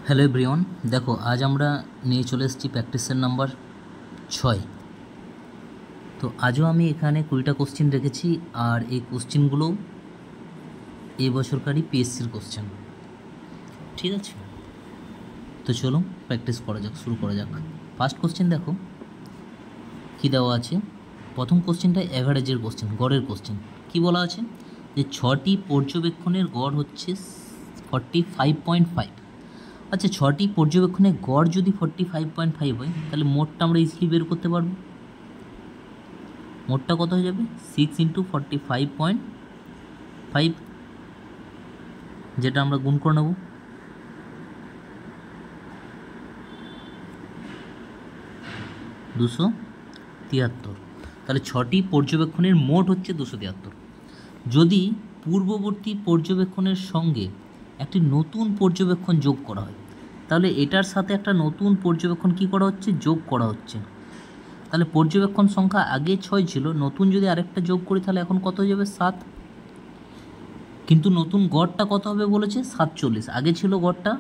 Hello everyone, দেখো আজ আমরা নিয়ে চলে এসেছি প্র্যাকটিসের নাম্বার 6। তো আজও আমি এখানে 20টা কোশ্চেন রেখেছি, আর এই কোশ্চেনগুলো এই বছরকারই পিএসসির কোশ্চেন। ঠিক আছে, তো চলো প্র্যাকটিস করা যাক, শুরু করা যাক। ফার্স্ট কোশ্চেন দেখো কী দেওয়া আছে। প্রথম কোশ্চেনটা অ্যাভারেজের কোশ্চেন, গড়ের কোশ্চেন। কী বলা আছে যে 6টি পর্যবেক্ষণের গড় হচ্ছে 45.5। আচ্ছা, 6টি পর্যবেক্ষণের গড় যদি 45.5 হয়, তাহলে মোটটা আমরা ইজিলি বের করতে পারবো। মোটটা কত হয়ে যাবে? 6 × 45.5, যেটা আমরা গুণ করে নেব। দুশো 73। তাহলে 6টি পর্যবেক্ষণের মোট হচ্ছে 273। যদি পূর্ববর্তী পর্যবেক্ষণের সঙ্গে একটি নতুন পর্যবেক্ষণ যোগ করা হয়, তাহলে এটার সাথে একটা নতুন পর্যবেক্ষণ কি করা হচ্ছে? যোগ করা হচ্ছে। তাহলে পর্যবেক্ষণ সংখ্যা আগে 6 ছিল, নতুন যদি আরেকটা যোগ করি তাহলে এখন কত হয়ে যাবে? 7। কিন্তু নতুন গড়টা কত হবে বলেছে? 47। আগে ছিল গড়টা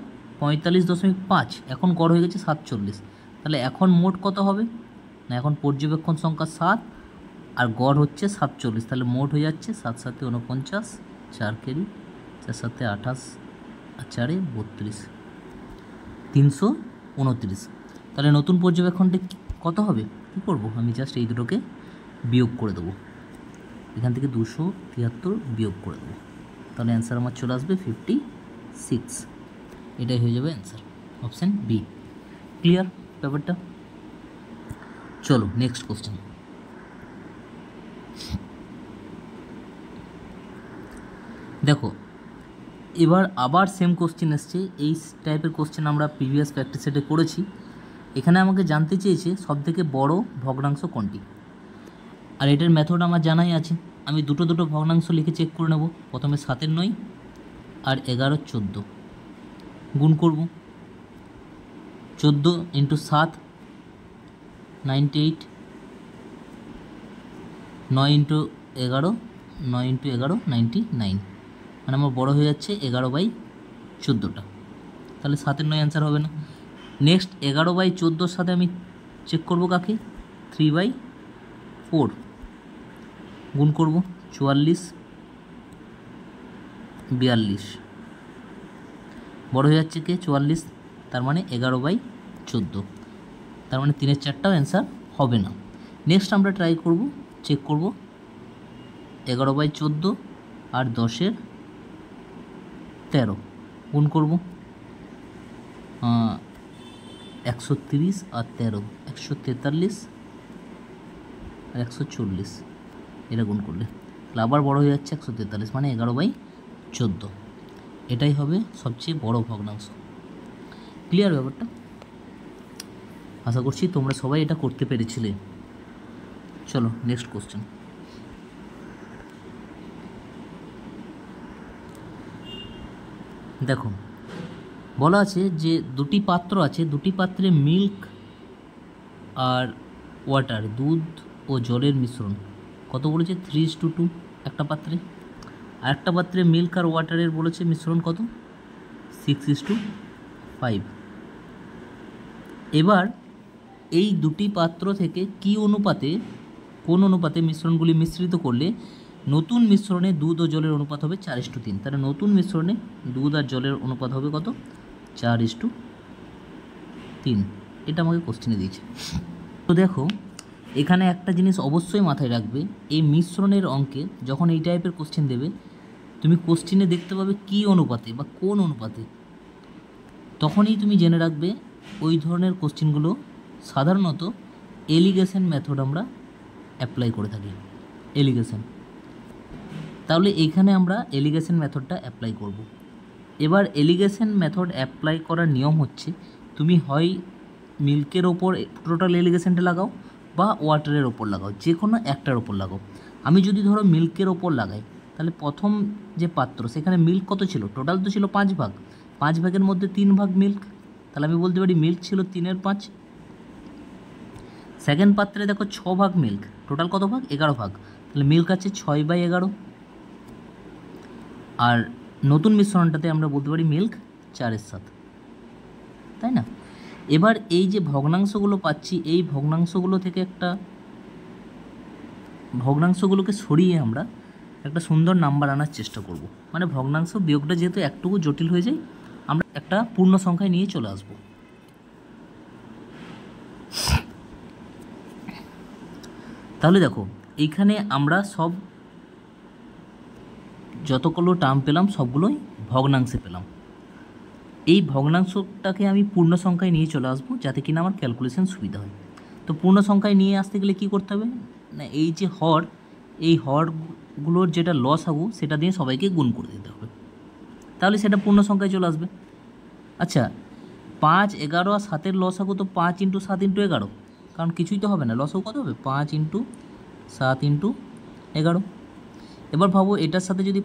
45.5, এখন গড় হয়ে গেছে 47। তাহলে এখন মোট কত হবে না? এখন পর্যবেক্ষণ সংখ্যা 7 আর গড় হচ্ছে 47। তাহলে মোট হয়ে যাচ্ছে 7 × 7 = 49, 4 কেরি 4 × 7 = 28, আর 4 × 32, 329। তাহলে নতুন পর্যবেক্ষণটা কত হবে? কী করব? আমি জাস্ট এই দুটোকে বিয়োগ করে দেবো, এখান থেকে 273 বিয়োগ করে দেবো। তাহলে অ্যান্সার আমার চলে আসবে 56। এটাই হয়ে যাবে অ্যান্সার, অপশান বি। ক্লিয়ার ব্যাপারটা? চলো নেক্সট কোশ্চেন। দেখো এবার আবার সেম কোশ্চেন এসছে। এই টাইপের কোশ্চেন আমরা প্রিভিয়াস প্র্যাকটিস সেটে করেছি। এখানে আমাকে জানতে চেয়েছে সবথেকে বড় ভগ্নাংশ কোনটি, আর এটার মেথড আমার জানাই আছে। আমি দুটো ভগ্নাংশ লিখে চেক করে নেব। প্রথমে 7 × 9 আর 11 × 14 গুণ করব। 14 × 7 98, 9 × 11 9 × 11 99, মানে আমার বড় হয়ে যাচ্ছে 11/14টা। তাহলে 7 × 9 অ্যান্সার হবে না। নেক্সট 11/14 সাথে আমি চেক করব কাকে? 3/4 গুণ করব। 44 42, বড় হয়ে যাচ্ছে কে? 44, তার মানে 11/14। তার মানে 3 এর 4টাও অ্যান্সার হবে না। নেক্সট আমরা ট্রাই করব, চেক করব 11/14 আর 10 × 13 গুণ করব। 130 আর 13 143 আর 140, এটা গুণ করলে তাহলে আবার বড় হয়ে যাচ্ছে 143, মানে 11/14। এটাই হবে সবচেয়ে বড় ভগ্নাংশ। ক্লিয়ার ব্যাপারটা? আশা করছি তোমরা সবাই এটা করতে পেরেছিলে। চলো নেক্সট কোশ্চেন। দেখো বলা আছে যে দুটি পাত্র আছে, দুটি পাত্রে মিল্ক আর ওয়াটার, দুধ ও জলের মিশ্রণ কত বলেছে? 3:2 একটা পাত্রে। আর একটা পাত্রে মিল্ক আর ওয়াটারের বলেছে মিশ্রণ কত? 6:5। এবার এই দুটি পাত্র থেকে কোন অনুপাতে মিশ্রণগুলি মিশ্রিত করলে নতুন মিশ্রণে দুধ ও জলের অনুপাত হবে 4:3। তাহলে নতুন মিশ্রণে দুধ আর জলের অনুপাত হবে কত? 4:3। এটা আমাকে কোশ্চেনে দিয়েছে। তো দেখো এখানে একটা জিনিস অবশ্যই মাথায় রাখবে, এই মিশ্রণের অঙ্কে যখন এই টাইপের কোশ্চেন দেবে, তুমি কোশ্চেনে দেখতে পাবে কী অনুপাতে বা কোন অনুপাতে, তখনই তুমি জেনে রাখবে ওই ধরনের কোশ্চেনগুলো সাধারণত এলিগেশন মেথড আমরা অ্যাপ্লাই করে থাকি। এলিগেশন, তাহলে এইখানে আমরা এলিগেশন মেথডটা অ্যাপ্লাই করব। এবার এলিগেশন মেথড অ্যাপ্লাই করার নিয়ম হচ্ছে, তুমি হয় মিল্কের ওপর টোটাল এলিগেশনটা লাগাও বা ওয়াটারের ওপর লাগাও, যে কোনো একটার ওপর লাগাও। আমি যদি ধরো মিল্কের ওপর লাগাই, তাহলে প্রথম যে পাত্র সেখানে মিল্ক কত ছিল? টোটাল তো ছিল 5 ভাগ, 5 ভাগের মধ্যে 3 ভাগ মিল্ক, তাহলে আমি বলতে পারি মিল্ক ছিল 3/5। সেকেন্ড পাত্রে দেখো 6 ভাগ মিল্ক, টোটাল কত ভাগ? 11 ভাগ, তাহলে মিল্ক আছে 6/11। আর নতুন মিশ্রণটাতে আমরা বলতে পারি মিল্ক 4/7। তাই না? এবার এই যে ভগ্নাংশগুলো পাচ্ছি, এই ভগ্নাংশগুলো থেকে ভগ্নাংশগুলোকে সরিয়ে আমরা একটা সুন্দর নাম্বার আনার চেষ্টা করব। মানে ভগ্নাংশ বিয়োগটা যেহেতু একটুকু জটিল হয়ে যায়, আমরা একটা পূর্ণ সংখ্যায় নিয়ে চলে আসব। তাহলে দেখো এইখানে আমরা সব যতগুলো টার্ম পেলাম সবগুলোই ভগ্নাংশে পেলাম। এই ভগ্নাংশটাকে আমি পূর্ণ সংখ্যায় নিয়ে চলে আসবো, যাতে কিনা আমার ক্যালকুলেশন সুবিধা হয়। তো পূর্ণ সংখ্যায় নিয়ে আসতে গেলে কী করতে হবে না, এই যে হর, এই হরগুলোর যেটা লসাগু সেটা দিয়ে সবাইকে গুণ করে দিতে হবে, তাহলে সেটা পূর্ণ সংখ্যায় চলে আসবে। আচ্ছা, 5, 11 আর 7-এর লসাগু তো 5 × 7 × 11, কারণ কিছুই তো হবে না, লসাগু কত হবে 5 × 7 × 11। এবার ভাবো এটার সাথে যদি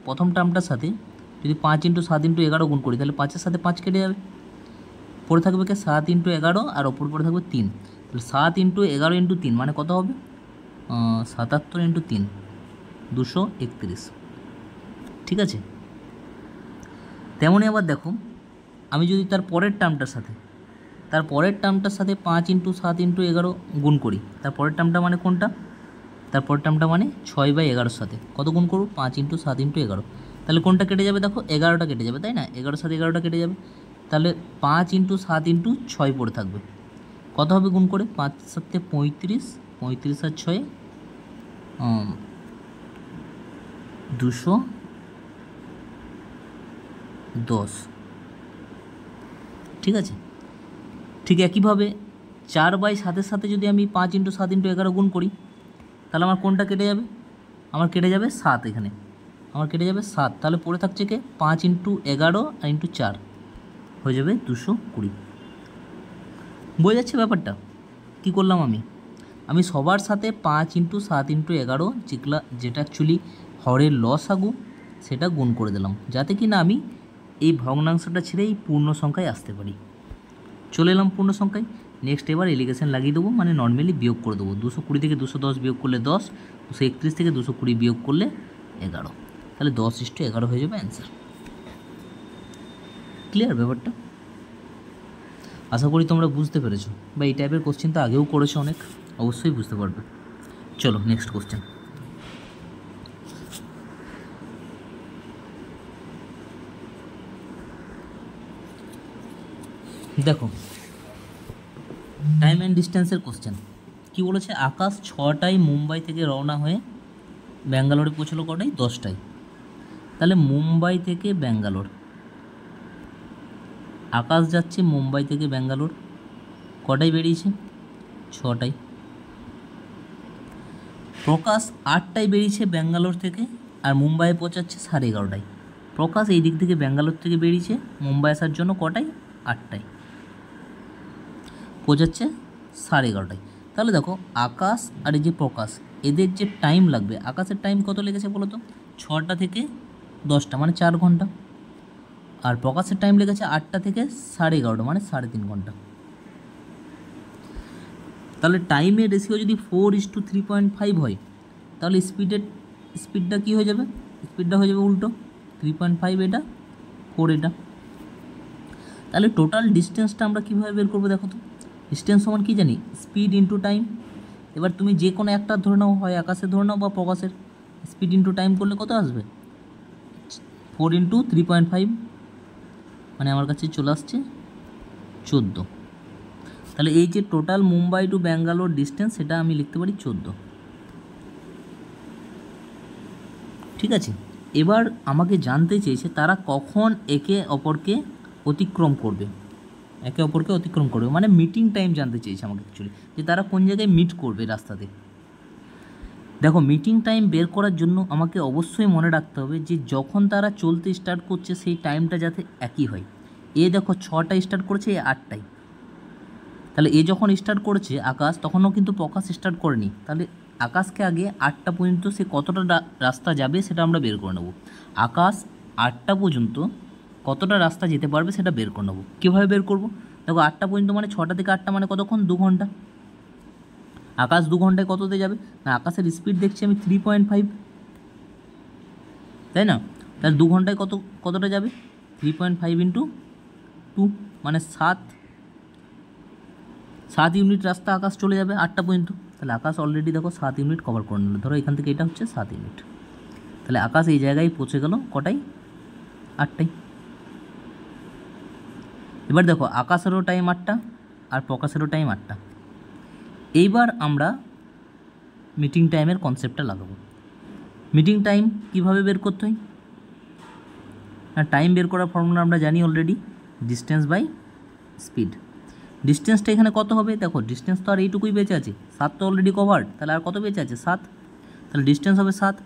প্রথম টার্মটার সাথে যদি 5 × 7 × 11 গুণ করি, তাহলে 5-এর সাথে 5 কেটে যাবে, পড়ে থাকবে কি 7 × 11 আর ওপর পড়ে থাকবে 3। তাহলে 7 × 11 × 3 মানে কত হবে 77 × 3 231। ঠিক আছে, তেমনই আবার দেখো আমি যদি তার পরের টার্মটার সাথে 5 × 7 × 11 গুণ করি, তার পরের টার্মটা মানে কোনটা, তার পরের টার্মটা মানে 6/11-র সাথে কত গুণ করব 5 × 7 × 11, তাহলে কোনটা কেটে যাবে, দেখো 11টা কেটে যাবে, তাই না, 11-এর সাথে 11টা কেটে যাবে, তাহলে 5 × 7 × 6 পড়ে থাকবে, কত হবে গুণ করে 5 × 7 = 35, 35 আর 6 210। ঠিক আছে, ঠিক একইভাবে 4/7-এর সাথে যদি আমি 5 × 7 × 11 গুণ করি, তাহলে আমার কোনটা কেটে যাবে, আমার কেটে যাবে 7, এখানে আমার কেটে যাবে 7, তাহলে পড়ে থাকছে কি 5 × 11 আর × 4 হয়ে যাবে 220। বোঝা যাচ্ছে ব্যাপারটা কী করলাম আমি সবার সাথে 5 × 7 × 11 যেটা অ্যাকচুয়ালি হরের লসাগু সেটা গুণ করে দিলাম, যাতে কি না আমি এই ভগ্নাংশটা ছেড়ে এই পূর্ণ সংখ্যায় আসতে পারি। চলে এলাম পূর্ণ সংখ্যায়। নেক্সট এবার এলিগেশন লাগিয়ে দেবো, মানে নর্মালি বিয়োগ করে দেবো। 220 থেকে 210 বিয়োগ করলে 10, 231 থেকে 220 বিয়োগ করলে 11, তাহলে 10:11 হয়ে যাবে অ্যান্সার। ক্লিয়ার ব্যাপারটা? আশা করি তোমরা বুঝতে পেরেছো, বা এই টাইপের কোশ্চেন তো আগেও করেছো অনেক, অবশ্যই বুঝতে পারবে। চলো নেক্সট কোশ্চেন। দেখো টাইম অ্যান্ড ডিস্টেন্সের কোশ্চেন কী বলেছে, আকাশ 6টায় মুম্বাই থেকে রওনা হয়ে ব্যাঙ্গালোরে পৌঁছলো কটায় 10টায়, তাহলে মুম্বাই থেকে ব্যাঙ্গালোর, আকাশ যাচ্ছে মুম্বাই থেকে ব্যাঙ্গালোর, কটায় বেরিয়েছে 6টায়। প্রকাশ 8টায় বেরিয়েছে ব্যাঙ্গালোর থেকে আর মুম্বাইয়ে পৌঁছাচ্ছে 11:30টায়। প্রকাশ এই দিক থেকে ব্যাঙ্গালোর থেকে বেরিয়েছে মুম্বাই আসার জন্য কটায় 8টায়, পৌঁছাচ্ছে 11:30টায়। তাহলে দেখো আকাশ আর এই যে প্রকাশ এদের যে টাইম লাগবে, আকাশের টাইম কত লেগেছে বলো তো 6টা থেকে 10টা মানে 4 ঘন্টা, আর প্রকাশের টাইম লেগেছে 8টা থেকে 11:30 মানে 3.5 ঘন্টা। তাহলে টাইমের রেশিও যদি 4:3.5 হয়, তাহলে স্পিডটা কী হয়ে যাবে, স্পিডটা হয়ে যাবে উল্টো, 3.5 এটা 4 এটা। তাহলে টোটাল ডিস্টেন্সটা আমরা কীভাবে বের করবো, দেখো তো ডিস্টেন্স সমান কী জানি, স্পিড ইন্টু টাইম। এবার তুমি যে কোনো একটা ধরে নাও, হয় আকাশের ধরে নাও বা প্রকাশের, স্পিড ইন্টু টাইম করলে কত আসবে 4 × 3.5 মানে আমার কাছে চলে আসছে 14। তাহলে এই যে total Mumbai to Bangalore distance সেটা আমি লিখতে পারি 14। ঠিক আছে, এবার আমাকে জানতে চেয়েছে তারা কখন একে অপরকে অতিক্রম করবে, মানে মিটিং টাইম জানতে চেয়েছে আমাকে অ্যাকচুয়ালি, যে তারা কোন জায়গায় মিট করবে রাস্তাতে। দেখো মিটিং টাইম বের করার জন্য আমাকে অবশ্যই মনে রাখতে হবে যে যখন তারা চলতে স্টার্ট করছে সেই টাইমটা যাতে একই হয়। এ দেখো 6টায় স্টার্ট করেছে, এ 8টায়, তাহলে এ যখন স্টার্ট করেছে আকাশ, তখনও কিন্তু প্রকাশ স্টার্ট করেনি, তাহলে আকাশকে আগে 8টা পর্যন্ত সে কতটা রাস্তা যাবে সেটা আমরা বের করে নেব। আকাশ 8টা পর্যন্ত কতটা রাস্তা যেতে পারবে সেটা বের করে নেব। কীভাবে বের করব, দেখো 8টা পর্যন্ত মানে 6টা থেকে 8টা মানে কতক্ষণ 2 ঘন্টা। আকাশ 2 ঘন্টায় কততে যাবে না, আকাশের স্পিড দেখছি আমি 3.5, তাই না, তাহলে 2 ঘন্টায় কতটা যাবে 3.5 × 2 মানে 7 ইউনিট রাস্তা আকাশ চলে যাবে 8টা পর্যন্ত। তাহলে আকাশ অলরেডি দেখো 7 ইউনিট কভার করে নিল। ধরো এখান থেকে এটা হচ্ছে 7 ইউনিট, তাহলে আকাশ এই জায়গায় পৌঁছে গেল কটায়? 8টায়। এবার দেখো আকাশেরও টাইম 8টা আর প্রকাশেরও টাইম 8টা। এইবার আমরা মিটিং টাইমের কনসেপ্টটা লাগাবো। মিটিং টাইম কীভাবে বের করতে হয়? না, টাইম বের করার ফর্মুলা আমরা জানি অলরেডি, ডিস্টেন্স বাই স্পিড। ডিস্টেন্সটা এখানে কত হবে? দেখো ডিস্টেন্স তো আর এইটুকুই বেঁচে আছে, 7 তো অলরেডি কভার্ড, তাহলে আর কত বেঁচে আছে? 7। তাহলে ডিস্টেন্স হবে 7।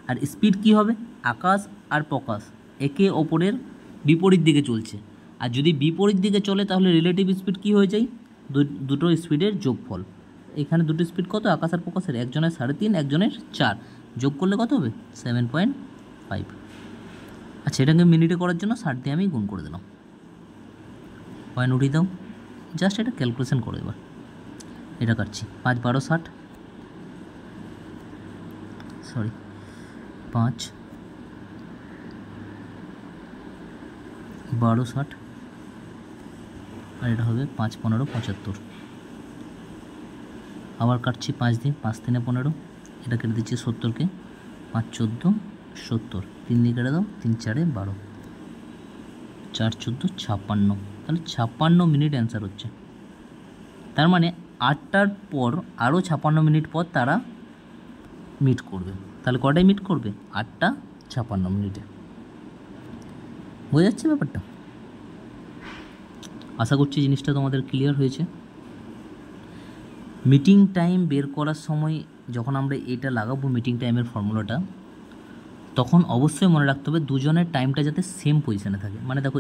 আর স্পিড কি হবে? আকাশ আর প্রকাশ একে অপরের বিপরীত দিকে চলছে, আর যদি বিপরীত দিকে চলে তাহলে রিলেটিভ স্পিড কী হয়ে যায়? দুটো স্পিডের যোগফল। এখানে দুটো স্পিড কত? আকাশ আর প্রকাশের, একজনের 3.5 একজনের 4, যোগ করলে কত হবে? 7.5। আচ্ছা, এটাকে মিনিটে করার জন্য 60 দিয়ে আমি গুণ করে দিলাম। পয়েন্ট উঠিয়ে দাও, জাস্ট এটা ক্যালকুলেশন করো। এবার এটা কাটছি, 5 12 60, সরি 5 12 60, আর এটা হবে 5 15 75। আবার কাটছি 5 দিয়ে, 5 3 15, এটা কেটে দিচ্ছি 70কে, 5 14 70, 3 দিয়ে কেটে দাও, 3 4 12, 4 14 56। তাহলে 56 মিনিট অ্যান্সার হচ্ছে। তার মানে 8টার পর আরও 56 মিনিট পর তারা মিট করবে। তাহলে কটায় মিট করবে? 8টা 56 মিনিটে। বোঝা যাচ্ছে ব্যাপারটা? আশা করছি জিনিসটা তোমাদের ক্লিয়ার হয়েছে। মিটিং টাইম বের করার সময় যখন আমরা এটা লাগাবো মিটিং টাইমের ফর্মুলাটা, তখন অবশ্যই মনে রাখতে হবে দুজনের টাইমটা যাতে সেম পজিশানে থাকে। মানে দেখো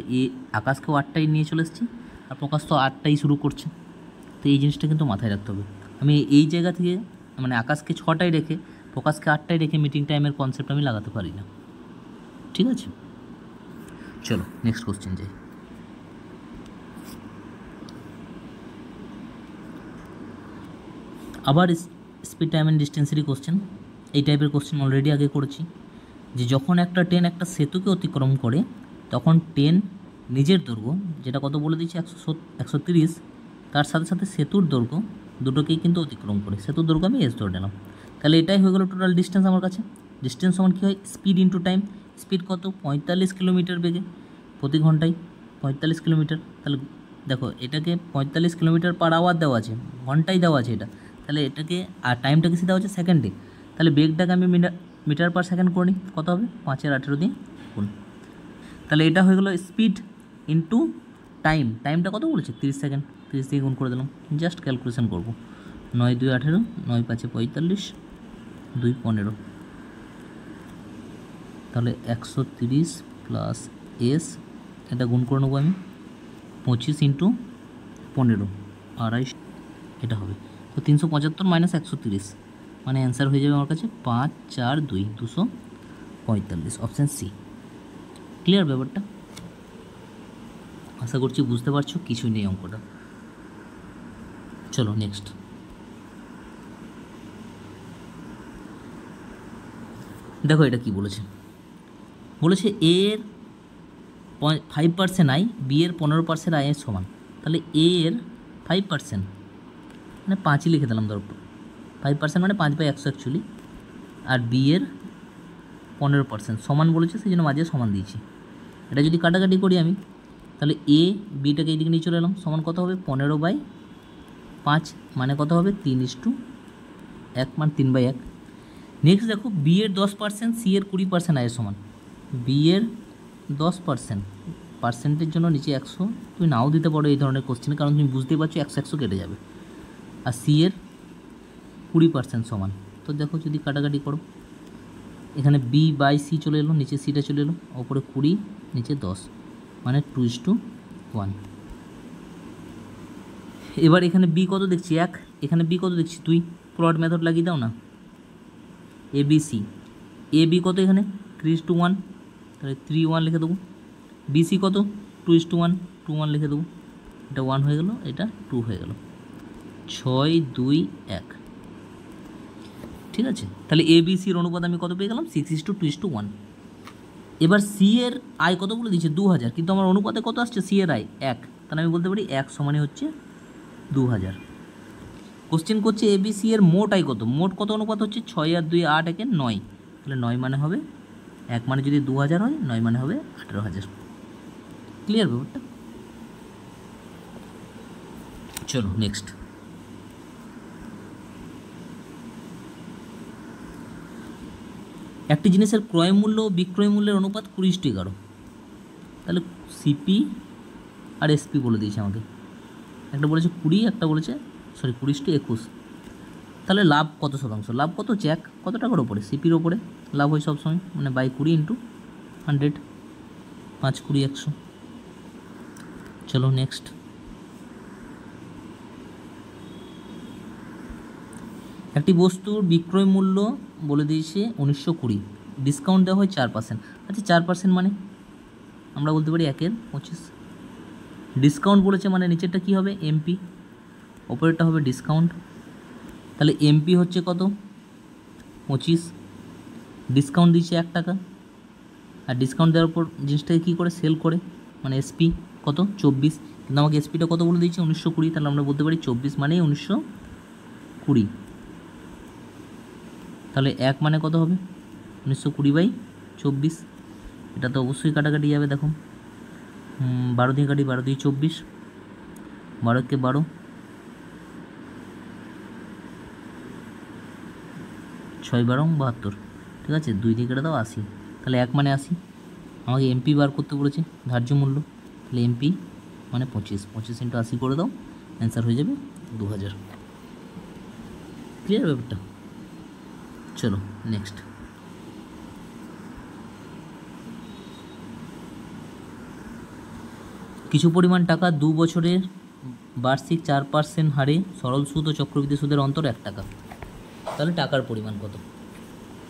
আকাশকেও 8টায় নিয়ে চলে এসেছি আর প্রকাশ তো 8টায় শুরু করছে, তো এই জিনিসটা কিন্তু মাথায় রাখতে হবে। আমি এই জায়গা থেকে মানে আকাশকে 6টায় রেখে প্রকাশকে 8টায় রেখে মিটিং টাইমের কনসেপ্ট আমি লাগাতে পারি না। ঠিক আছে, চলো নেক্সট কোশ্চেন যাই। আবার স্পিড টাইম অ্যান্ড ডিস্টেন্সেরই কোশ্চেন। এই টাইপের কোশ্চেন অলরেডি আগে করেছি, যে যখন একটা ট্রেন একটা সেতুকে অতিক্রম করে তখন ট্রেন নিজের দৈর্ঘ্য, যেটা কত বলে দিচ্ছি 130, তার সাথে সাথে সেতুর দৈর্ঘ্য দুটোকেই কিন্তু অতিক্রম করে। সেতুর দৈর্ঘ্য আমি এস ধরে নিলাম। তাহলে এটাই হয়ে গেলো টোটাল ডিস্টেন্স আমার কাছে। ডিস্টেন্স সমান কী হয়? Speed into time. স্পিড কত? 45 কিলোমিটার বেগে প্রতি ঘন্টায়, 45 কিলোমিটার। তাহলে দেখো এটাকে 45 কিলোমিটার পার আওয়ার দেওয়া আছে, ঘন্টায় দেওয়া আছে এটা। তাহলে এটাকে আর টাইমটাকে দেওয়া আছে সেকেন্ডে। তাহলে বেগটাকে আমি মিটার পার সেকেন্ড করে নিই, কত হবে? 5 আর 18 দিয়ে গুণ। তাহলে এটা হয়ে গেলো স্পিড ইন্টু টাইম। টাইমটা কত বলেছে? 30 সেকেন্ড, 30 দিয়ে গুণ করে দিলাম। জাস্ট ক্যালকুলেশন করবো, 9 2 18, 9 5 45, 2 15। তাহলে 130 প্লাস এস, এটা গুণ করে নেবো আমি, 25 ইন্টু 15, 28, এটা হবে। তো 375 মাইনাস 130, মানে অ্যান্সার হয়ে যাবে আমার কাছে 5 4 2 245, অপশান সি। ক্লিয়ার ব্যাপারটা? আশা করছি বুঝতে পারছো, কিছুই নেই অঙ্কটা। চলো নেক্সট। দেখো এটা কি বলেছে, বলেছে এ এর 5% আয় বি এর 15% আয়ের সমান। তাহলে এ এর 5% মানে 5ই লিখে দিলাম, ধরো 5% মানে 5/100 অ্যাকচুয়ালি, আর বি এর 15% সমান বলেছে, সেই জন্য মাঝে সমান দিয়েছি। এটা যদি কাটাকাটি করি আমি, তাহলে এ বিটাকে এইদিকে নিয়ে চলে এলাম, সমান কত হবে? 15/5, মানে কত হবে? 3:1, মানে 3/1। নেক্সট দেখো বি এর 10%, সি এর 20% আয়ের সমান। বি এর 10%, পার্সেন্টের জন্য নিচে 100, তুমি নাও দিতে পারো এই ধরনের কোশ্চেনে, কারণ তুমি বুঝতেই পারছো 100 কেটে যাবে। আর সি এর 20% সমান। তো দেখো যদি কাটাকাটি করো, এখানে বি বাই সি চলে এলো, নিচে সিটা চলে এলো, ওপরে 20 নিচে 10, মানে 2:1। এবার এখানে বি কত দেখছি 1, এখানে বি কত দেখছি 2, প্লট মেথড লাগিয়ে দাও না। A B C, A B কত এখানে 3:1, তাহলে 3:1 লিখে দেবো। বিসি কত 2:1, 2:1 লিখে দেবো। এটা 1 হয়ে গেল, এটা 2 হয়ে গেল, 6 2 1। ঠিক আছে, তাহলে এ বি সির অনুপাত আমি কত পেয়ে গেলাম? 6:2:1। এবার সি এর আয় কত বলে দিয়েছে 2000, কিন্তু আমার অনুপাতে কত আসছে সি এর আয় 1, তাহলে আমি বলতে পারি 1 সমানই হচ্ছে 2000। কোশ্চেন করছে এবিসি এর মোট আয় কত, মোট কত অনুপাত হচ্ছে 6 আর 2 8 একে 9, তাহলে 9 মানে হবে 1 মানে যদি 2000 হয়, 9 মানে হবে 18,000। ক্লিয়ার ব্যাপারটা? চলো নেক্সট। একটি জিনিসের ক্রয় মূল্য ও বিক্রয় মূল্যের অনুপাত 20:11, তাহলে সিপি আর এসপি বলে দিয়েছে আমাকে। একটা বলেছে 20, একটা বলেছে 20:21, তাহলে লাভ কত শতাংশ, লাভ কত হচ্ছে 1, কত টাকার ওপরে, সিপির ওপরে লাভ হয় সবসময়, মানে বাই 20 ইন্টু 100, 5 20 100। চলো নেক্সট। একটি বস্তুর বিক্রয় মূল্য বলে দিয়েছে 1920, ডিসকাউন্ট দেওয়া হয় 4%। আচ্ছা 4% মানে আমরা বলতে পারি 1/25। ডিসকাউন্ট বলেছে মানে নিচেরটা কী হবে, এমপি, ওপরেরটা হবে ডিসকাউন্ট। তাহলে এমপি হচ্ছে কত 25, ডিসকাউন্ট দিচ্ছে 1 টাকা, আর ডিসকাউন্ট দেওয়ার পর জিনিসটাকে কী করে সেল করে, মানে এসপি কত 24, কিন্তু আমাকে এসপিটা কত বলে দিয়েছে 1920, তাহলে আমরা বলতে পারি 24 মানেই 1920। তাহলে 1 মানে কত হবে 1920/24, এটা তো অবশ্যই কাটাকাটি যাবে। দেখো 12 দিয়ে কাটি, 12 দিয়ে 24, 12 কে 12, 6 12 72, ঠিক আছে, 2 দিয়ে কেটে দাও 80, তাহলে 1 মানে 80। আমাকে এমপি বার করতে বলেছে ধার্য মূল্য, তাহলে এমপি মানে 25, 25 ইন্টু 80 করে দাও, অ্যান্সার হয়ে যাবে 2000। ক্লিয়ার ব্যাপারটা? চলো নেক্সট। কিছু পরিমাণ টাকা 2 বছরের বার্ষিক 4% হারে সরল সুদ ও চক্রবৃদ্ধি সুদের অন্তর 1 টাকা, তাহলে টাকার পরিমাণ কত।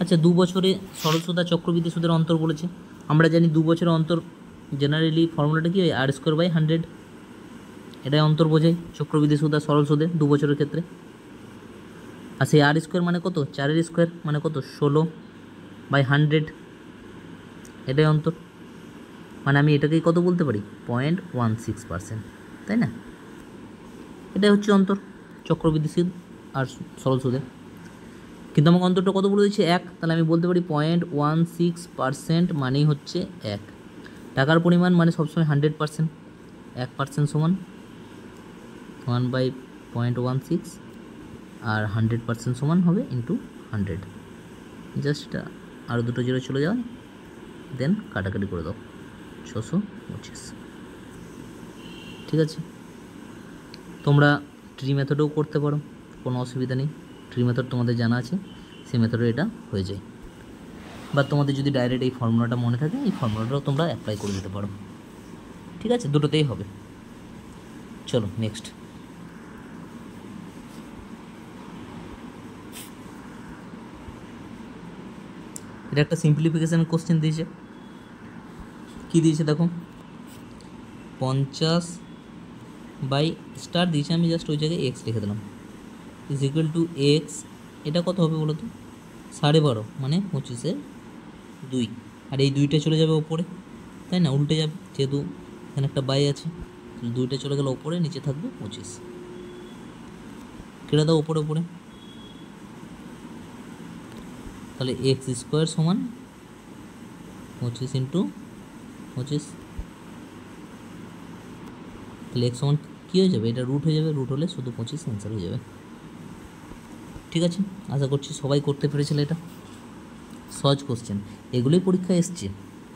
আচ্ছা 2 বছরে সরল সুদ আর চক্রবৃদ্ধি সুদের অন্তর বলেছে, আমরা জানি 2 বছরের অন্তর জেনারেলি ফর্মুলাটা কি হয়, r²/100, এটাই অন্তর বোঝায় চক্রবৃদ্ধি সুদ আর সরল সুদের 2 বছরের ক্ষেত্রে। আর সেই r² মানে কত, 4² মানে কত 16/100, এটাই অন্তর, মানে আমি এটাকেই কত বলতে পারি 0.16%, তাই না? এটাই হচ্ছে অন্তর চক্রবৃদ্ধি সুদ আর সরল সুদের, কিন্তু আমাকে অন্তরটা কত বলে দিচ্ছে 1, তাহলে আমি বলতে পারি 0.16% মানেই হচ্ছে 1। টাকার পরিমাণ মানে সবসময় 100%, 1% সমান 1/0.16, আর 100% সমান হবে ইন্টু 100, জাস্ট আরও দুটো জিরো চলে যাওয়া, দেন কাটাকাটি করে দাও 625। ঠিক আছে, তোমরা ট্রি মেথডেও করতে পারো, কোনো অসুবিধা নেই, ট্রি মেথড তোমাদের জানা আছে, সেই মেথডে এটা হয়ে যায়। বা তোমাদের যদি ডাইরেক্ট এই ফর্মুলাটা মনে থাকে, এই ফর্মুলাটাও তোমরা অ্যাপ্লাই করে দিতে পারো। ঠিক আছে, দুটোতেই হবে। চলো নেক্সট। এটা একটা সিম্পলিফিকেশান কোশ্চেন দিয়েছে, কী দিয়েছে দেখো, 50 বাই স্টার দিয়েছে, আমি জাস্ট ওই জায়গায় এক্স লিখে দিলাম, ইজ ইকুয়াল টু এক্স, এটা কত হবে বলো তো 12.5, মানে 25/2, আর এই 2টা চলে যাবে ওপরে, তাই না, উল্টে যাবে, যেহেতু এখানে একটা বাই আছে, 2টা চলে গেলে ওপরে, নিচে থাকবে 25, কেটে দাও ওপরে ওপরে, তাহলে x² সমান 25 ইন্টু 25, তাহলে x সমান কী হয়ে যাবে, এটা রুট হয়ে যাবে, রুট হলে শুধু 25 অ্যান্সার হয়ে যাবে। ঠিক আছে, আশা করছি সবাই করতে পেরেছিল, এটা সহজ কোশ্চেন, এগুলোই পরীক্ষায় এসছে।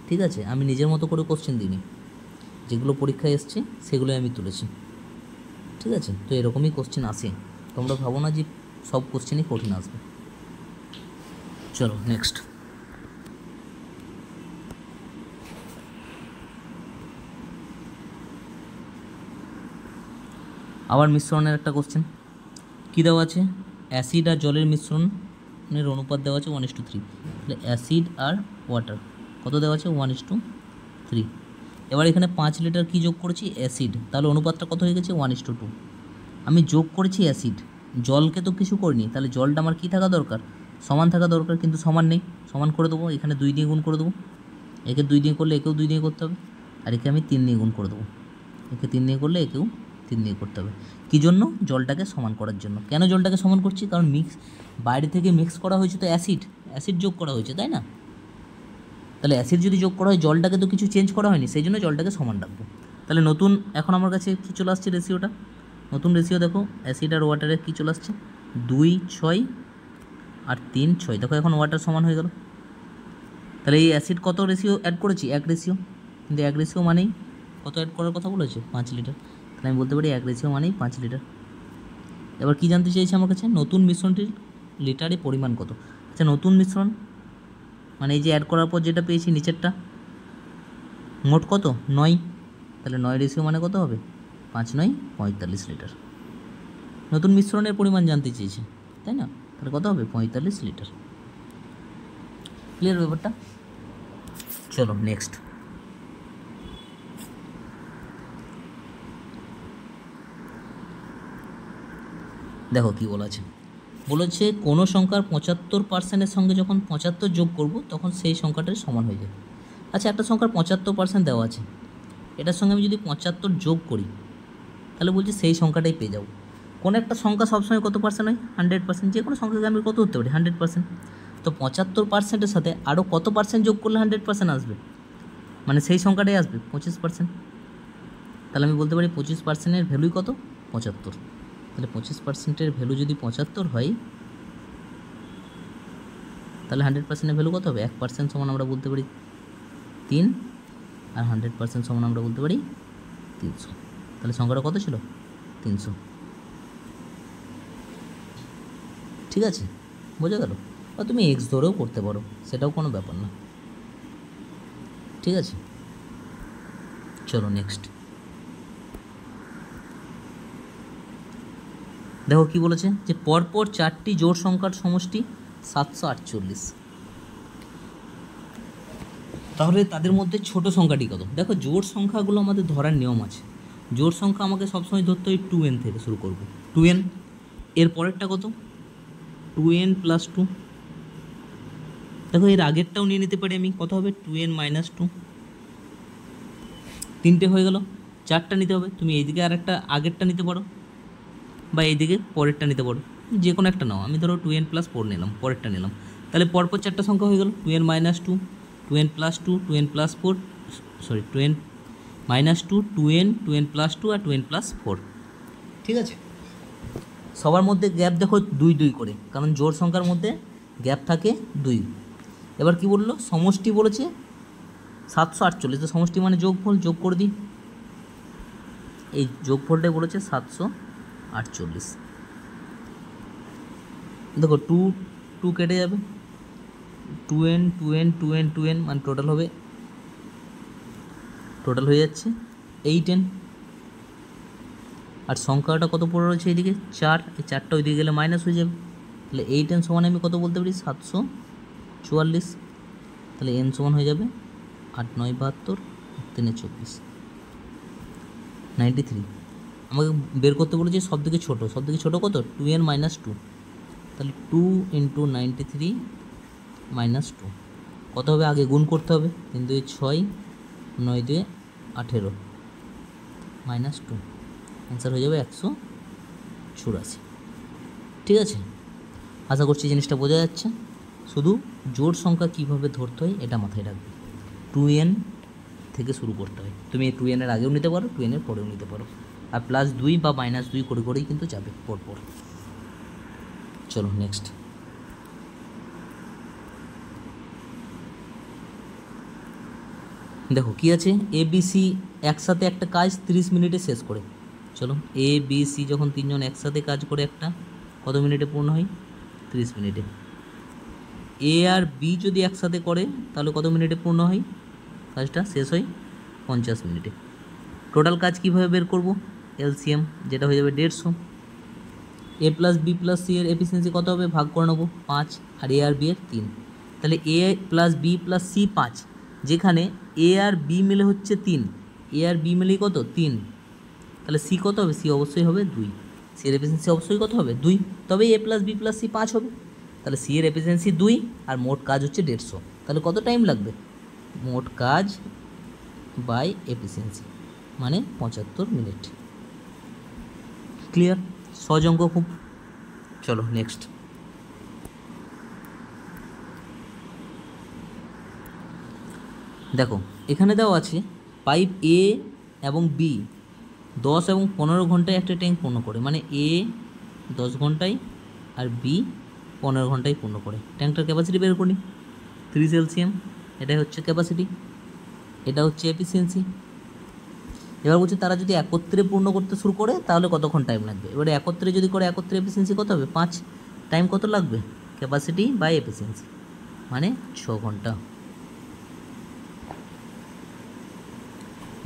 ঠিক আছে, আমি নিজের মতো করে কোশ্চেন দিইনি, যেগুলো পরীক্ষায় এসছে সেগুলোই আমি তুলেছি। ঠিক আছে, তো এরকমই কোশ্চেন আসে, তোমরা ভাবো না যে সব কোশ্চেনই কঠিন আসবে। চলো নেক্সট। আবার মিশ্রণের একটা কোশ্চেন, কী দেওয়া আছে, অ্যাসিড আর জলের মিশ্রণের অনুপাত দেওয়া আছে 1:3, তাহলে অ্যাসিড আর ওয়াটার কত দেওয়া আছে 1:3। এবার এখানে 5 লিটার কী যোগ করেছি, অ্যাসিড, তাহলে অনুপাতটা কত হয়ে গেছে 1:2। আমি যোগ করেছি অ্যাসিড, জলকে তো কিছু করিনি, তাহলে জলটা আমার কী থাকা দরকার, সমান থাকা দরকার, কিন্তু সমান নেই, সমান করে দেবো, এখানে 2 দিয়ে গুণ করে দেবো, একে 2 দিয়ে করলে একেও 2 দিয়ে করতে হবে, আর একে আমি 3 দিয়ে গুণ করে দেবো। একে 3 দিয়ে করলে একেও 3 দিয়ে করতে হবে। কী জন্য? জলটাকে সমান করার জন্য। কেন জলটাকে সমান করছি? কারণ বাইরে থেকে মিক্স করা হয়েছে তো অ্যাসিড যোগ করা হয়েছে, তাই না? তাহলে অ্যাসিড যদি যোগ করা হয়, জলটাকে তো কিছু চেঞ্জ করা হয়নি, সেই জন্য জলটাকে সমান রাখবো। তাহলে নতুন এখন আমার কাছে কী চলে আসছে রেশিওটা? নতুন রেশিও দেখো, অ্যাসিড আর ওয়াটারের কী চলে আসছে? 2, 6 আর 3, 6। দেখো এখন ওয়াটার সমান হয়ে গেল। তাহলে এই অ্যাসিড কত রেশিও অ্যাড করেছি? 1 রেশিও। কিন্তু 1 রেশিও মানেই কত অ্যাড করার কথা বলেছে? 5 লিটার। তাহলে আমি বলতে পারি 1 রেশিও মানেই 5 লিটার। এবার কী জানতে চাইছে আমার কাছে? নতুন মিশ্রণটির লিটারে পরিমাণ কত। আচ্ছা, নতুন মিশ্রণ মানে এই যে অ্যাড করার পর যেটা পেয়েছি নিচেরটা, মোট কত? 9। তাহলে 9 রেশিও মানে কত হবে? 5, 9, 45 লিটার। নতুন মিশ্রণের পরিমাণ জানতে চেয়েছে, তাই না? তাহলে কত হবে? 45 লিটার। ক্লিয়ার ব্যাপারটা? চলো নেক্সট। দেখো কী বলেছে। বলেছে কোনো সংখ্যার 75%-এর সঙ্গে যখন 75 যোগ করব তখন সেই সংখ্যাটার সমান হয়ে যাবে। আচ্ছা, একটা সংখ্যার 75% দেওয়া আছে, এটার সঙ্গে আমি যদি 75 যোগ করি তাহলে বলছি সেই সংখ্যাটাই পেয়ে যাবো। কোনো একটা সংখ্যা সবসময় কত পার্সেন্ট হয়? 100%। যে কোনো সংখ্যাকে আমি কত ধরতে পারি? 100%। তো 75%-এর সাথে আরও কত পার্সেন্ট যোগ করলে 100% আসবে? মানে সেই সংখ্যাটাই আসবে 25%। তাহলে আমি বলতে পারি 25%-এর ভ্যালুই কত? 75। তাহলে 25%-এর ভ্যালু যদি 75 হয় তাহলে 100%-এর ভ্যালু কত হবে? 1% সমান আমরা বলতে পারি 3, আর 100% সমান আমরা বলতে পারি 300। তাহলে সংখ্যাটা কত ছিল? 300। ঠিক আছে, বোঝা গেল? বা তুমি এক্স ধরেও করতে পারো, সেটাও কোনো ব্যাপার না। ঠিক আছে, চলো নেক্সট। দেখো কি বলেছে, যে পরপর 4টি জোড় সংখ্যার সমষ্টি 748। তাহলে তাদের মধ্যে ছোট সংখ্যাটি কত? দেখো জোড় সংখ্যাগুলো আমাদের ধরার নিয়ম আছে। জোড় সংখ্যা আমাকে সবসময় ধরতে হয় 2n থেকে শুরু করব। 2n, এর পরেরটা কত? 2n + 2। দেখো এর আগেরটাও নিয়ে নিতে পারি আমি, কত হবে? 2n - 2। 3টে হয়ে গেল। 4টা নিতে হবে, তুমি এইদিকে আর একটা আগেরটা নিতে পারো বা এইদিকে পরেরটা নিতে পারো, যে কোনো একটা নাও। আমি ধরো 2n + 4 নিলাম, পরেরটা নিলাম। তাহলে পরপর 4টা সংখ্যা হয়ে গেল। 2n - 2, 2n + 2, 2n + 4, sorry 2n - 2, 2n, 2n + 2 আর 2n + 4। ঠিক আছে, সবার মধ্যে গ্যাপ দেখো 2 2 করে, কারণ জোড় সংখ্যার মধ্যে গ্যাপ থাকে 2। এবার কি বললো? সমষ্টি বলেছে 748। তো সমষ্টি মানে যোগফল, যোগ করে দিই। এই যোগফলটাই বলেছে 748। দেখো 2 2 কেটে যাবে, 2n 2n 2n 2n মানে টোটাল হয়ে যাচ্ছে 8n। আর সংখ্যাটা কত পড়ে রয়েছে এইদিকে? 4। এই 4টা ওইদিকে গেলে মাইনাস হয়ে যাবে। তাহলে 8n সমান আমি কত বলতে পারি? 744। তাহলে n সমান হয়ে যাবে 8 9 72, 3 24, 93। আমাকে বের করতে বলেছি সব থেকে ছোটো। সব থেকে ছোটো কত? 2n - 2। তাহলে 2 × 93 - 2 কত হবে? আগে গুণ করতে হবে। 3 2 6, 9 2 18, -2। অ্যান্সার হয়ে যাবে 184। ঠিক আছে, আশা করছি জিনিসটা বোঝা যাচ্ছে। শুধু জোড় সংখ্যা কীভাবে ধরতে হয় এটা মাথায় রাখবে। 2n থেকে শুরু করতে হয়। তুমি 2n এর আগেও নিতে পারো, 2n এর পরেও নিতে পারো, আর +2 বা -2 করে করেই কিন্তু যাবে পরপর। চলো নেক্সট। দেখো কি আছে, ABC একসাথে একটা কাজ 30 মিনিটে শেষ করে। চলো ABC যখন 3জন একসাথে কাজ করে একটা, কত মিনিটে পূর্ণ হয়? 30 মিনিটে। A আর B যদি একসাথে করে তাহলে কত মিনিটে পূর্ণ হয়? কাজটা শেষ হয় 50 মিনিটে। টোটাল কাজ কীভাবে বের করব? LCM, যেটা হয়ে যাবে 150। A + B + C এর এফিসিয়েন্সি কত হবে? ভাগ করে নেবো 5, আর A আর B এর 3। তাহলে A + B + C 5, যেখানে A আর B মিলে হচ্ছে 3, A আর B মিলেই কত? 3। তাহলে C কত হবে? C অবশ্যই হবে 2। C এর এফিসিয়েন্সি অবশ্যই কত হবে? 2। তবে A + B + C 5 হবে। তাহলে C এর এফিসিয়েন্সি 2 আর মোট কাজ হচ্ছে 150। তাহলে কত টাইম লাগবে? মোট কাজ বাই এফিসিয়েন্সি মানে 75 মিনিট। ক্লিয়ার? সহজ অঙ্ক খুব। চলো নেক্সট। দেখো এখানে দেওয়া আছে পাইপ এ এবং বি 10 এবং 15 ঘন্টায় একটা ট্যাঙ্ক পূর্ণ করে, মানে এ 10 ঘন্টায় আর বি 15 ঘন্টায় পূর্ণ করে। ট্যাঙ্কটার ক্যাপাসিটি বের করি 30 LCM, এটাই হচ্ছে ক্যাপাসিটি, এটা হচ্ছে এফিসিয়েন্সি। এবার বলছে তারা যদি একত্রে পূর্ণ করতে শুরু করে তাহলে কতক্ষণ টাইম লাগবে। এবারে একত্রে যদি করে, একত্রে এফিসিয়েন্সি কত হবে 5, টাইম কত লাগবে ক্যাপাসিটি বাই এফিসিয়েন্সি মানে 6 ঘন্টা।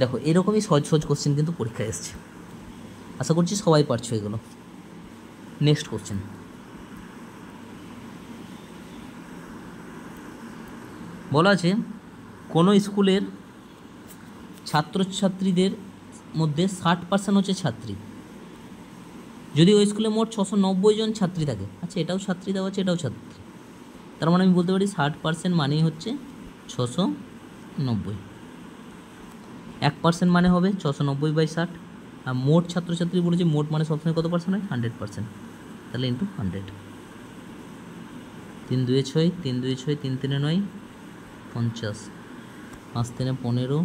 দেখো এরকমই সহজ সহজ কোশ্চেন কিন্তু পরীক্ষায় এসছে, আশা করছি সবাই পারছো এগুলো। নেক্সট কোশ্চেন, বলা আছে কোনো স্কুলের ছাত্রছাত্রীদের মধ্যে 60% হচ্ছে ছাত্রী, যদি ওই স্কুলে মোট 690 জন ছাত্রী থাকে। আচ্ছা এটাও ছাত্রী দেওয়া আছে, এটাও ছাত্রী, তার মানে আমি বলতে পারি 60% মানেই হচ্ছে 690, 1% মানে হবে 690/60, আর মোট ছাত্রছাত্রী বলেছে মোট মানে সবসময় কত পার্সেন্ট হয় 100%, তাহলে ইন্টু 100। 3 2 6, 3 2 6, 3 3 9, 50, 5 3 15,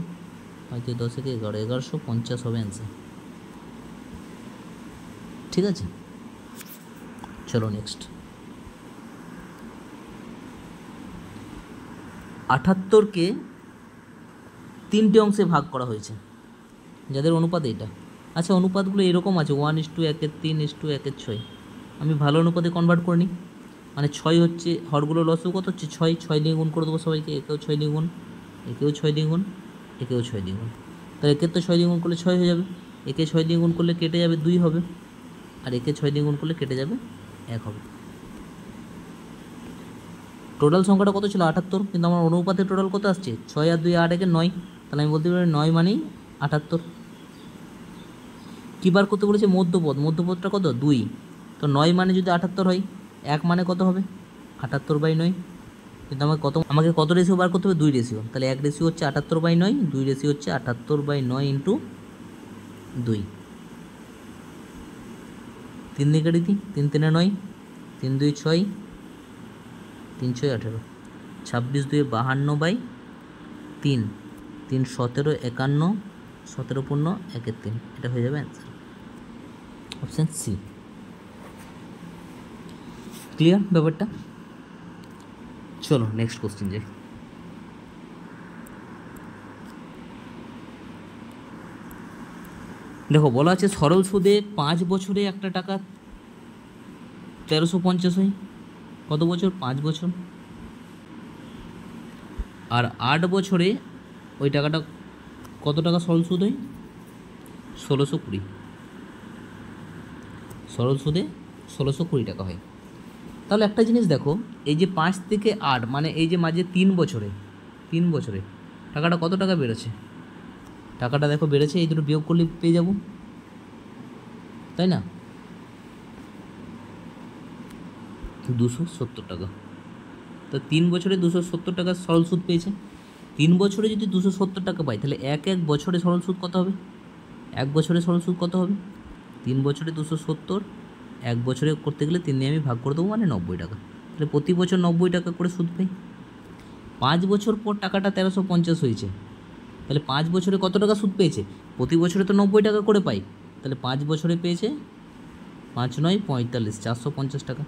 5 2 10 11, 1150 হবে অ্যান্সার। ঠিক আছে, চলো নেক্সট। 78কে 3টে অংশে ভাগ করা হয়েছে, যাদের অনুপাত এটা। আচ্ছা অনুপাতগুলো এরকম আছে 1:1:3:1:6, আমি ভালো অনুপাতে কনভার্ট করে নিই, মানে 6 হচ্ছে হরগুলো লসও কত হচ্ছে 6, 6 দিয়ে গুণ করে দেবো সবাইকে, একেও 6 দিয়ে গুণ, একেও 6 দিয়ে গুণ, একেও 6 দিয়ে গুণ, তাহলে একে তো 6 দিয়ে গুণ করলে 6 হয়ে যাবে, একে 6 দিয়ে গুণ করলে কেটে যাবে 2 হবে, আর একে 6 দিয়ে গুণ করলে কেটে যাবে 1 হবে। টোটাল সংখ্যাটা কত ছিল 78, কিন্তু আমার অনুপাতে টোটাল কত আসছে 6 আর 2 8 একে 9, তাহলে আমি বলতে পারি 9 মানেই 78। কী বার করতে বলেছে মধ্যপদ, মধ্যপদটা কত 2, তো 9 মানে যদি 78 হয় 1 মানে কত হবে 78/9, কিন্তু আমাকে কত রেশিও বার করতে হবে 2 রেশিও, তাহলে 1 রেশিও হচ্ছে 78/9, 2 রেশিও হচ্ছে 78/9 ইন্টু 2, 3 দিয়ে কেটে দিই, 3 3 9, 3 2 6, 3 6 18, 26 2 52/3, 3 17 51, 17 পূর্ণ 1 3, এটা হয়ে যাবে অ্যান্সার, অপশান সি। ক্লিয়ার ব্যাপারটা? চলো নেক্সট কোশ্চেন যাই। দেখো বলা আছে সরল সুদে 5 বছরে একটা টাকা 1350 হয়, কত বছর 5 বছর, আর 8 বছরে ওই টাকাটা কত টাকা সরল সুদ হয় 1620, সরল সুদে 1620 টাকা হয়। তাহলে একটা জিনিস দেখো, এই যে 5 থেকে 8 মানে এই যে মাঝে 3 বছরে টাকাটা কত টাকা বেড়েছে, টাকাটা দেখো বেড়েছে, এই দুটো বিয়োগ করলে পেয়ে যাব, তাই না 270 টাকা। তো 3 বছরে 270 টাকা সরল সুদ পেয়েছে। 3 বছরে যদি 270 টাকা পাই তাহলে এক বছরে সরল সুদ কত হবে, 1 বছরে সরল সুদ কত হবে 3 বছরে 270, 1 বছরে করতে গেলে 3 দিয়ে আমি ভাগ করে দেবো মানে 90 টাকা, তাহলে প্রতি বছর 90 টাকা করে সুদ পাই। 5 বছর পর টাকাটা 1350 হয়েছে, তাহলে 5 বছরে কত টাকা সুদ পেয়েছে, প্রতি বছরে তো 90 টাকা করে পাই, তাহলে 5 বছরে পেয়েছে 5 9 45, 450 টাকা।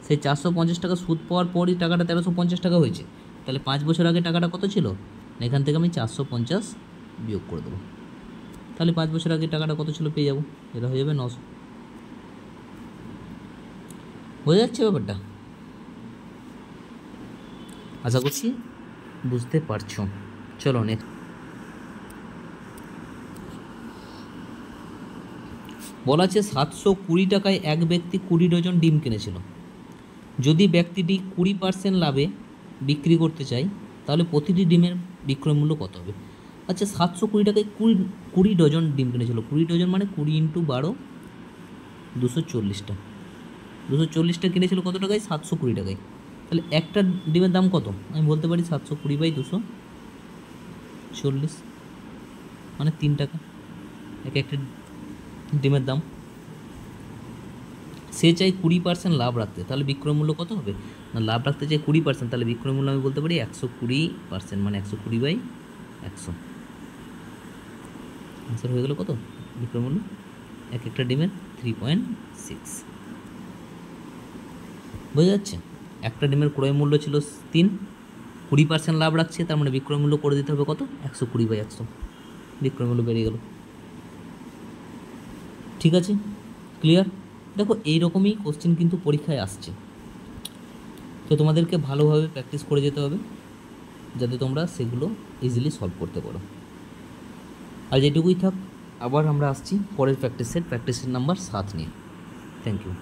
সেই 450 টাকা সুদ পাওয়ার পরই টাকাটা 1350 টাকা হয়েছে, তাহলে 5 বছর আগে টাকাটা কত ছিল, এখান থেকে আমি 450 বিয়োগ করে দেবো, তাহলে 5 বছর আগে টাকাটা কত ছিল পেয়ে যাবো, এটা হয়ে যাবে 900। বোঝা যাচ্ছে ব্যাপারটা? আশা করছি বুঝতে পারছো। চলো নেক্সট। বলা আছে 720 টাকায় এক ব্যক্তি 20 ডজন ডিম কিনেছিল, যদি ব্যক্তিটি 20% লাভে বিক্রি করতে চায় তাহলে প্রতিটি ডিমের বিক্রয় মূল্য কত হবে। আচ্ছা 720 টাকায় 20 ডজন ডিম কিনেছিল, 20 ডজন মানে 20 × 12 240টা, 240টা কিনেছিল কত টাকায় 720 টাকায়, তাহলে একটা ডিমের দাম কত, আমি বলতে পারি 720/240, 40 মানে 3 টাকা এক একটা ডিমের দাম। সে চাই 20% লাভ রাখতে, তাহলে বিক্রয় মূল্য কত হবে না, লাভ রাখতে চাই 20%, তাহলে বিক্রয় মূল্য আমি বলতে পারি 120%, মানে 120/100। আনসার হয়ে গেল কত বিক্রয় মূল্য এক একটা ডিমের 3.6। বোঝা যাচ্ছে? একটা ডিমের ক্রয় মূল্য ছিল 3, 20% লাভ রাখছে, তার মানে বিক্রয় মূল্য করে দিতে হবে কত 120/100, বিক্রয় মূল্য বেড়ে গেল। ঠিক আছে, ক্লিয়ার? দেখো এইরকমই কোশ্চেন কিন্তু পরীক্ষায় আসছে, তো তোমাদেরকে ভালোভাবে প্র্যাকটিস করে যেতে হবে যাতে তোমরা সেগুলো ইজিলি সলভ করতে পারো। আর যেটুকুই থাক, আবার আমরা আসছি পরের প্র্যাকটিসের নাম্বার 7 নিয়ে। Thank you.